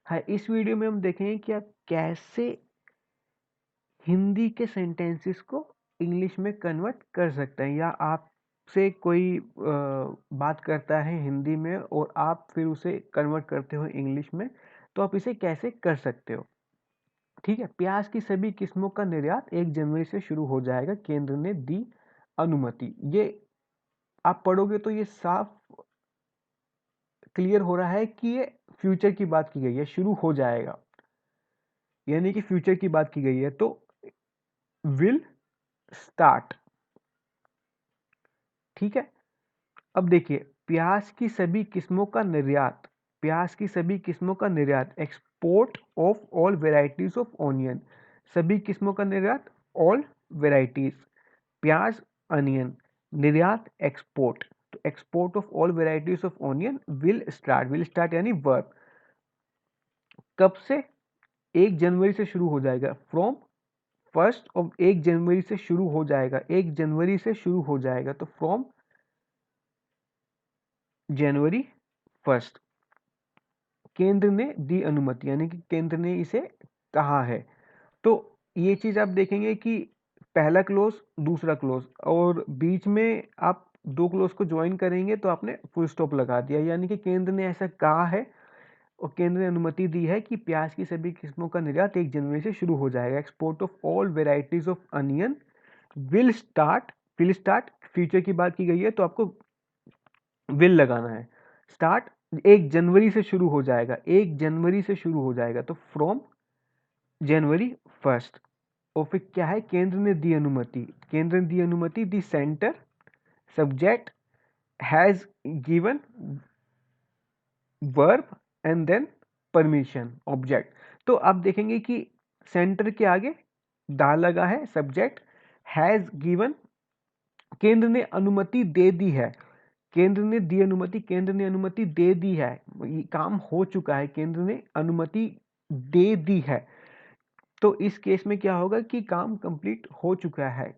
हाँ, इस वीडियो में हम देखेंगे कि आप कैसे हिंदी के सेंटेंसेस को इंग्लिश में कन्वर्ट कर सकते हैं, या आपसे कोई बात करता है हिंदी में और आप फिर उसे कन्वर्ट करते हो इंग्लिश में, तो आप इसे कैसे कर सकते हो। ठीक है, प्याज की सभी किस्मों का निर्यात 1 जनवरी से शुरू हो जाएगा, केंद्र ने दी अनुमति। ये आप पढ़ोगे तो ये साफ क्लियर हो रहा है कि ये फ्यूचर की बात की गई है, शुरू हो जाएगा यानी कि फ्यूचर की बात की गई है। तो विल स्टार्ट। ठीक है, अब देखिए, प्याज की सभी किस्मों का निर्यात, प्याज की सभी किस्मों का निर्यात, export of all varieties of onion, सभी किस्मों का निर्यात, ऑल वेराइटीज, प्याज अनियन, निर्यात एक्सपोर्ट। तो export of all varieties of onion will start यानी वर्ब, कब से? 1 जनवरी से शुरू हो जाएगा, फ्रॉम फर्स्ट ऑफ 1 जनवरी से शुरू हो जाएगा, 1 जनवरी से शुरू हो जाएगा, तो फ्रॉम जनवरी 1। केंद्र ने दी अनुमति यानी कि केंद्र ने इसे कहा है। तो ये चीज आप देखेंगे कि पहला क्लोज दूसरा क्लोज और बीच में आप 2 क्लोज को ज्वाइन करेंगे तो आपने फुल स्टॉप लगा दिया, यानी कि केंद्र ने ऐसा कहा है और केंद्र ने अनुमति दी है कि प्याज की सभी किस्मों का निर्यात 1 जनवरी से शुरू हो जाएगा। Export of all varieties of onion will start, future की बात की गई है तो आपको विल लगाना है। स्टार्ट 1 जनवरी से शुरू हो जाएगा, 1 जनवरी से शुरू हो जाएगा, तो फ्रॉम जनवरी 1। और फिर क्या है, केंद्र ने दी अनुमति, केंद्र ने दी अनुमति, the centre subject has given verb and then permission object. तो आप देखेंगे कि सेंटर के आगे दा लगा है, सब्जेक्ट हैज गिवन, केंद्र ने अनुमति दे दी है, केंद्र ने दी अनुमति, केंद्र ने अनुमति दे दी है, ये काम हो चुका है, केंद्र ने अनुमति दे दी है। तो इस केस में क्या होगा कि काम कंप्लीट हो चुका है,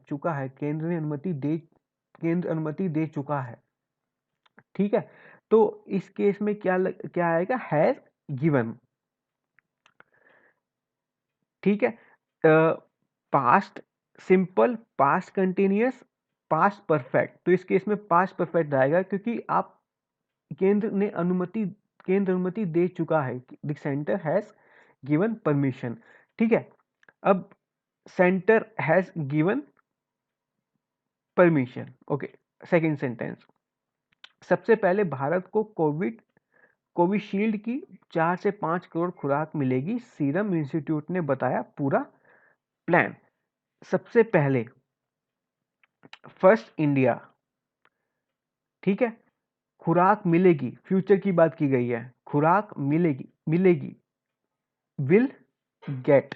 चुका है, केंद्र अनुमति दे चुका है। ठीक है, तो इस केस में क्या आएगा, हैज गिवन। ठीक है, past simple, past continuous, past perfect. तो इस केस में पास्ट परफेक्ट आएगा क्योंकि आप केंद्र ने अनुमति, केंद्र अनुमति दे चुका है, the centre has given permission. ठीक है, अब centre has given permission. Okay, second sentence, सबसे पहले भारत को कोविशील्ड की 4 से 5 करोड़ खुराक मिलेगी, सीरम इंस्टीट्यूट ने बताया पूरा प्लान। सबसे पहले, फर्स्ट इंडिया। ठीक है, खुराक मिलेगी, फ्यूचर की बात की गई है, खुराक मिलेगी, विल गेट।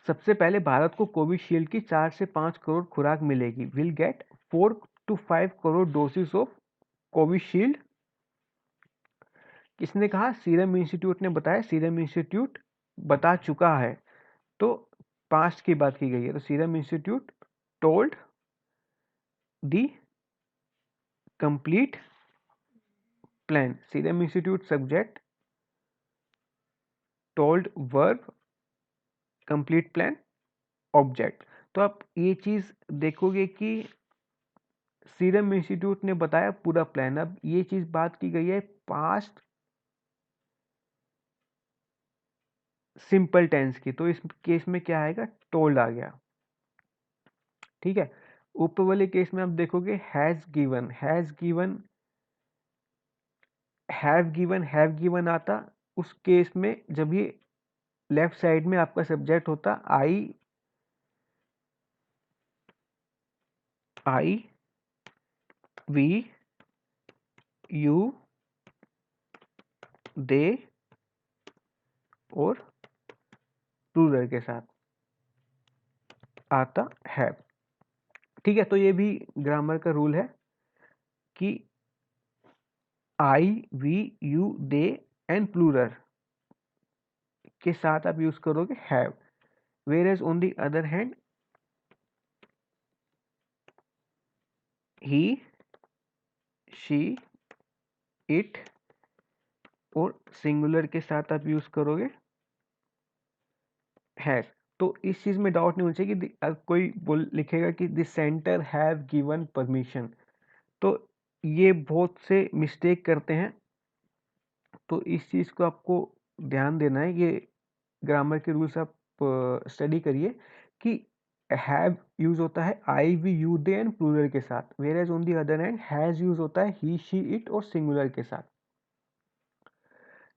सबसे पहले भारत को कोविशील्ड की 4 से 5 करोड़ खुराक मिलेगी, will get 4 to 5 crore doses of Covishield. किसने कहा? सीरम इंस्टीट्यूट ने बताया, सीरम इंस्टीट्यूट बता चुका है, तो पास्ट की बात की गई है, तो सीरम इंस्टीट्यूट टोल्ड दी complete plan, serum institute subject told verb complete plan object. तो आप ये चीज देखोगे कि सीरम इंस्टीट्यूट ने बताया पूरा प्लान। अब ये चीज बात की गई है पास्ट सिंपल टेंस की, तो इस केस में क्या आएगा, टोल्ड आ गया। ठीक है, ऊपर वाले केस में आप देखोगे हैज गिवन, हैव गिवन आता उस केस में जब ये लेफ्ट साइड में आपका सब्जेक्ट होता आई वी यू दे और प्लूरल के साथ आता है। ठीक है, तो ये भी ग्रामर का रूल है कि I we you they and plural के साथ आप यूज करोगे have, whereas on the other hand he, she, it, singular के साथ आप यूज करोगे हैज। तो इस चीज में डाउट नहीं होना चाहिए कि कोई बोल लिखेगा कि this centre have given permission, तो ये बहुत से मिस्टेक करते हैं। तो इस चीज को आपको ध्यान देना है, ये ग्रामर के रूल्स आप स्टडी करिए कि हैव यूज होता है I we you they and plural के साथ, whereas on the other hand has use होता है ही शी इट और सिंगुलर के साथ।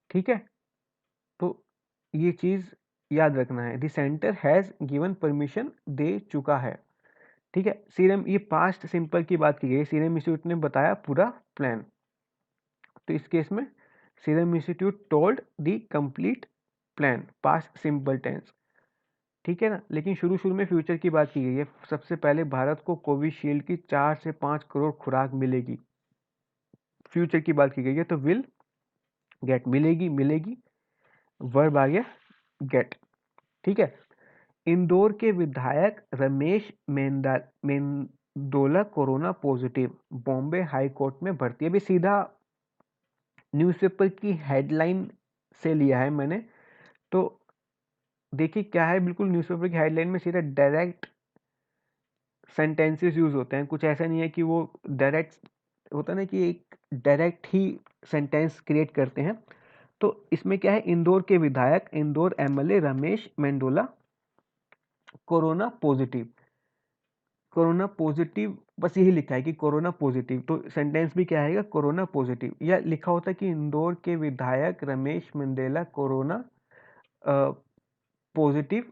ठीक है, तो ये चीज याद रखना है, the centre has given permission, दे चुका है। ठीक है, सीरम, ये पास्ट सिंपल की बात की गई, सीरम इंस्टीट्यूट ने बताया पूरा प्लान। तो इस केस में Serum Institute told the complete plan, past simple tense. ठीक है ना, लेकिन शुरू शुरू में फ्यूचर की बात की गई है। सबसे पहले भारत को कोविशील्ड की 4 से 5 करोड़ खुराक मिलेगी, फ्यूचर की बात की गई है। तो विल गेट, मिलेगी, मिलेगी, वर्ब आ गया गेट। ठीक है, इंदौर के विधायक Ramesh Mendola corona positive, Bombay high court में भर्ती। अभी सीधा न्यूज़पेपर की हेडलाइन से लिया है मैंने, तो देखिए क्या है, बिल्कुल न्यूज़पेपर की हेडलाइन में सीधा डायरेक्ट सेंटेंसेस यूज होते हैं। कुछ ऐसा नहीं है कि वो डायरेक्ट होता ना कि एक डायरेक्ट ही सेंटेंस क्रिएट करते हैं। तो इसमें क्या है, इंदौर के विधायक, Indore MLA Ramesh Mendola corona positive, corona positive, बस यही लिखा है कि कोरोना पॉजिटिव, तो सेंटेंस भी क्या आएगा, कोरोना पॉजिटिव। या लिखा होता है कि इंदौर के विधायक Ramesh Mendola corona positive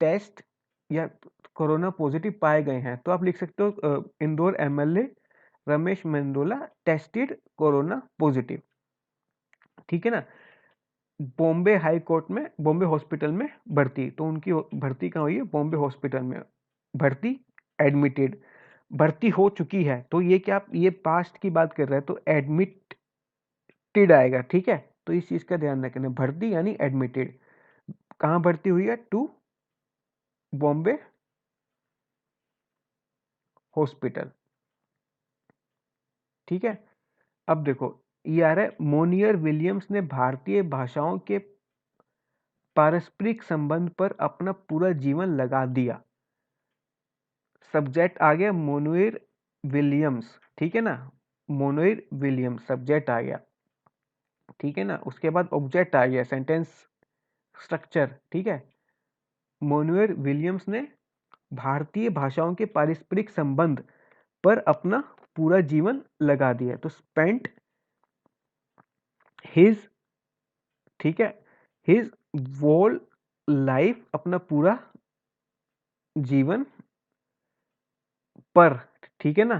test या कोरोना पॉजिटिव पाए गए हैं, तो आप लिख सकते हो Indore MLA Ramesh Mendola tested corona positive. ठीक है ना, बॉम्बे हाई कोर्ट में, बॉम्बे हॉस्पिटल में भर्ती, तो उनकी भर्ती कहाँ हुई है, बॉम्बे हॉस्पिटल में भर्ती, एडमिटेड, भर्ती हो चुकी है। तो ये क्या, ये पास्ट की बात कर रहा है, तो एडमिटेड आएगा। ठीक है, तो इस चीज का ध्यान रखना, भर्ती यानी एडमिटेड। कहाँ भर्ती हुई है, टू बॉम्बे हॉस्पिटल। ठीक है, अब देखो ये आ रहा है, मोनियर विलियम्स ने भारतीय भाषाओं के पारस्परिक संबंध पर अपना पूरा जीवन लगा दिया। सब्जेक्ट आ गया मोनुएर विलियम्स, ठीक है ना, मोनुएर विलियम्स सब्जेक्ट आ गया। ठीक है ना, उसके बाद ऑब्जेक्ट आ गया, सेंटेंस स्ट्रक्चर। ठीक है, मोनुएर विलियम्स ने भारतीय भाषाओं के पारस्परिक संबंध पर अपना पूरा जीवन लगा दिया, तो स्पेंट हिज, ठीक है, हिज वोल लाइफ, अपना पूरा जीवन पर, ठीक है ना,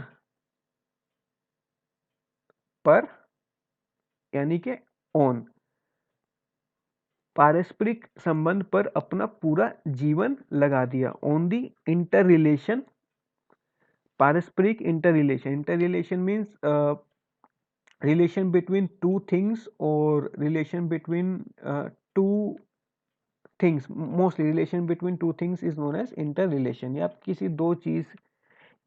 पर यानी कि ऑन, पारस्परिक संबंध पर अपना पूरा जीवन लगा दिया, ऑन दी इंटर रिलेशन, पारस्परिक inter relation, inter relation means relation between two things और relation between two things, mostly relation between two things is known as inter relation. या आप किसी दो चीज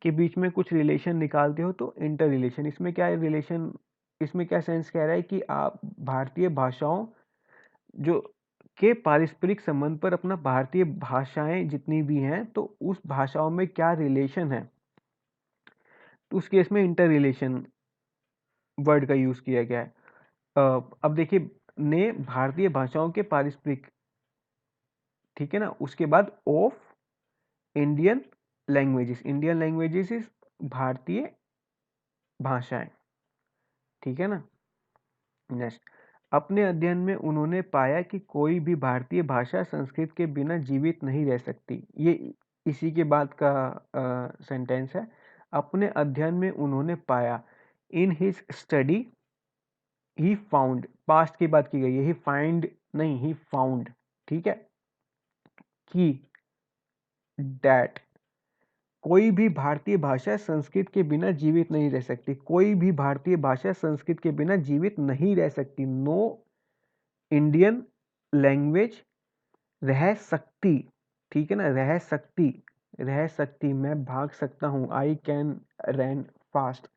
के बीच में कुछ रिलेशन निकालते हो तो इंटर रिलेशन। इसमें क्या है रिलेशन, इसमें क्या सेंस कह रहा है कि आप भारतीय भाषाओं जो के पारस्परिक संबंध पर अपना, भारतीय भाषाएं जितनी भी हैं तो उस भाषाओं में क्या रिलेशन है, तो उस केस में इंटर रिलेशन वर्ड का यूज किया गया है। अब देखिए, ने भारतीय भाषाओं के पारस्परिक, ठीक है ना, उसके बाद of Indian languages, Indian languages is भारतीय भाषाएं। ठीक है ना, नेक्स्ट, अपने अध्ययन में उन्होंने पाया कि कोई भी भारतीय भाषा संस्कृत के बिना जीवित नहीं रह सकती। ये इसी के बाद का सेंटेंस है, अपने अध्ययन में उन्होंने पाया, in his study he found, past की बात की गई है, ही फाइंड नहीं, ही फाउंड, ठीक है, कि डैट, कोई भी भारतीय भाषा संस्कृत के बिना जीवित नहीं रह सकती, कोई भी भारतीय भाषा संस्कृत के बिना जीवित नहीं रह सकती, नो इंडियन लैंग्वेज रह सकती, ठीक है ना, रह सकती, रह सकती, मैं भाग सकता हूँ, आई कैन रन फास्ट,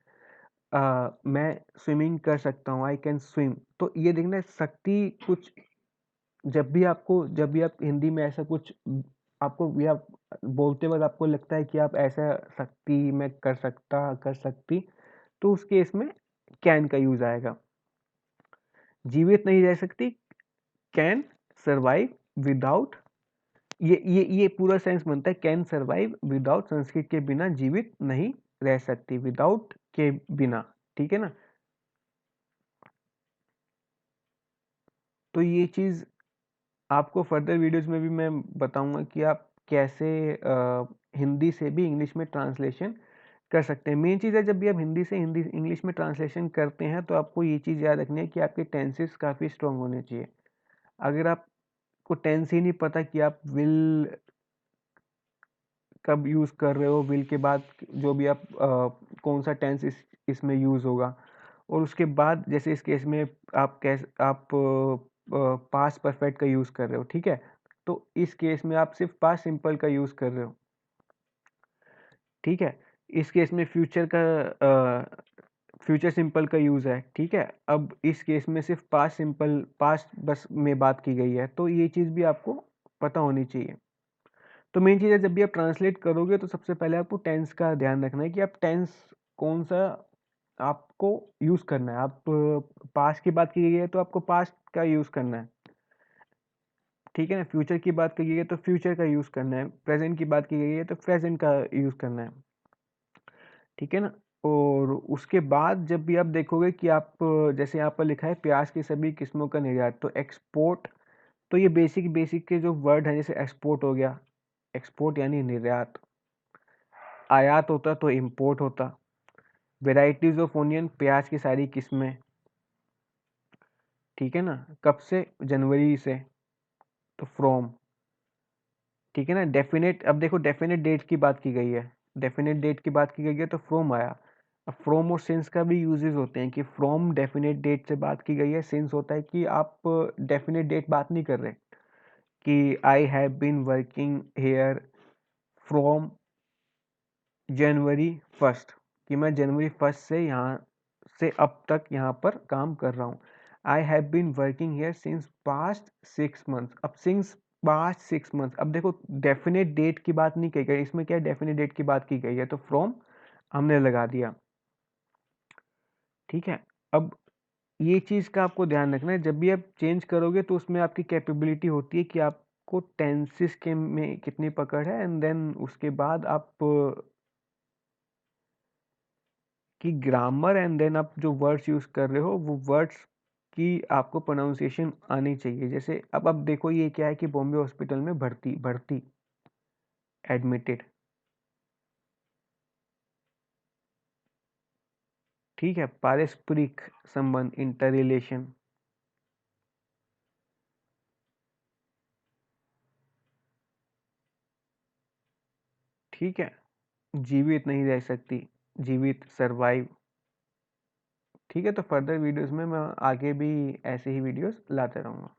मैं स्विमिंग कर सकता हूँ, आई कैन स्विम। तो ये देखना शक्ति कुछ, जब भी आप हिंदी में ऐसा कुछ आपको या बोलते वक्त आपको लगता है कि आप ऐसा शक्ति मैं कर सकता कर सकती, तो उस केस में कैन का यूज आएगा। जीवित नहीं रह सकती, कैन सर्वाइव विदाउट, ये पूरा सेंस बनता है कैन सर्वाइव विदाउट, संस्कृत के बिना जीवित नहीं रह सकती, विदाउट के बिना, ठीक है ना। तो ये चीज आपको फर्दर वीडियोस में भी मैं बताऊंगा कि आप कैसे हिंदी से भी इंग्लिश में ट्रांसलेशन कर सकते हैं। मेन चीज़ है जब भी आप हिंदी से हिंदी इंग्लिश में ट्रांसलेशन करते हैं तो आपको ये चीज़ याद रखनी है कि आपके टेंसेस काफ़ी स्ट्रांग होने चाहिए। अगर आपको टेंस ही नहीं पता कि आप विल कब यूज़ कर रहे हो, विल के बाद जो भी आप कौन सा टेंस इसमें यूज़ होगा, और उसके बाद जैसे इस केस में आप पास्ट परफेक्ट का यूज़ कर रहे हो, ठीक है, तो इस केस में आप सिर्फ पास्ट सिंपल का यूज़ कर रहे हो, ठीक है। इस केस में फ्यूचर सिंपल का यूज़ है, ठीक है। अब इस केस में सिर्फ पास्ट सिंपल पास्ट बस में बात की गई है, तो ये चीज़ भी आपको पता होनी चाहिए। तो मेन चीज़ है जब भी आप ट्रांसलेट करोगे तो सबसे पहले आपको टेंस का ध्यान रखना है कि आप टेंस कौन सा आपको यूज़ करना है। आप पास्ट की बात की गई है तो आपको पास्ट का यूज़ करना है, ठीक है ना। फ्यूचर की बात की गई है तो फ्यूचर का यूज़ करना है, प्रेजेंट की बात की गई है तो प्रेजेंट का यूज़ करना है, ठीक है ना। और उसके बाद जब भी आप देखोगे कि आप जैसे यहाँ पर लिखा है प्याज की सभी किस्मों का निर्यात, तो एक्सपोर्ट, तो ये बेसिक बेसिक के जो वर्ड हैं, जैसे एक्सपोर्ट हो गया, एक्सपोर्ट यानी निर्यात, आयात होता तो इंपोर्ट होता, वेराइटीज ऑफ ओनियन प्याज की सारी किस्में, ठीक है ना। कब से, जनवरी से, तो फ्रॉम, ठीक है ना। डेफिनेट, अब देखो डेफिनेट डेट की बात की गई है, डेफिनेट डेट की बात की गई है तो फ्रॉम आया। अब फ्रॉम और सिंस का भी यूजेस होते हैं कि फ्रॉम डेफिनेट डेट से बात की गई है, सिंस होता है कि आप डेफिनेट डेट बात नहीं कर रहे कि I have been working here from January first, कि मैं जनवरी फर्स्ट से यहाँ से अब तक यहाँ पर काम कर रहा हूँ। I have been working here since past 6 months, अब सिंस पास्ट 6 मंथ्स, अब देखो डेफिनेट डेट की बात नहीं की गई, इसमें क्या डेफिनेट डेट की बात की गई है तो फ्रॉम हमने लगा दिया, ठीक है। अब ये चीज़ का आपको ध्यान रखना है, जब भी आप चेंज करोगे तो उसमें आपकी कैपेबिलिटी होती है कि आपको टेंसेस के में कितनी पकड़ है, एंड देन उसके बाद आप कि ग्रामर, एंड देन आप जो वर्ड्स यूज़ कर रहे हो वो वर्ड्स की आपको प्रोनाउंसिएशन आनी चाहिए। जैसे अब देखो ये क्या है कि बॉम्बे हॉस्पिटल में भर्ती, भर्ती एडमिटेड, ठीक है। पारस्परिक संबंध, इंटर रिलेशन, ठीक है। जीवित नहीं रह सकती, जीवित सर्वाइव, ठीक है। तो फर्दर वीडियोस में मैं आगे भी ऐसे ही वीडियोस लाते रहूँगा।